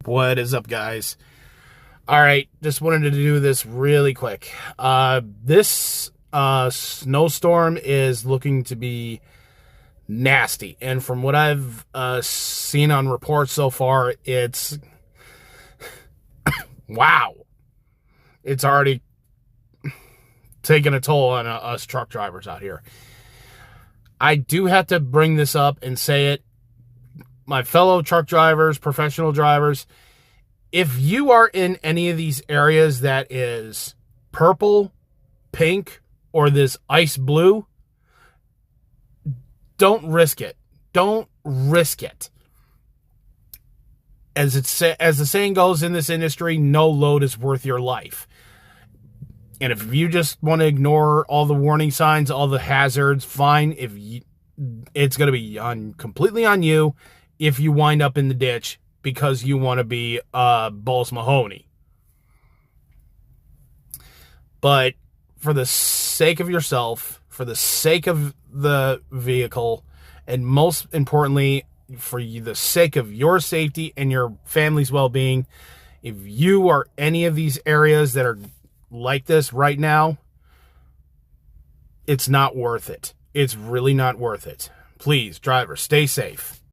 What is up, guys? All right, just wanted to do this really quick. This snowstorm is looking to be nasty, and from what I've seen on reports so far, it's wow. It's already taking a toll on us truck drivers out here. I do have to bring this up and say it. My fellow truck drivers, professional drivers, if you are in any of these areas that is purple, pink, or this ice blue, don't risk it. Don't risk it. As the saying goes in this industry, no load is worth your life. And if you just want to ignore all the warning signs, all the hazards, fine. It's going to be completely on you if you wind up in the ditch because you want to be Balls Mahoney. But for the sake of yourself, for the sake of the vehicle, and most importantly, for the sake of your safety and your family's well-being, if you are any of these areas that are like this right now, it's not worth it. It's really not worth it. Please, drivers, stay safe.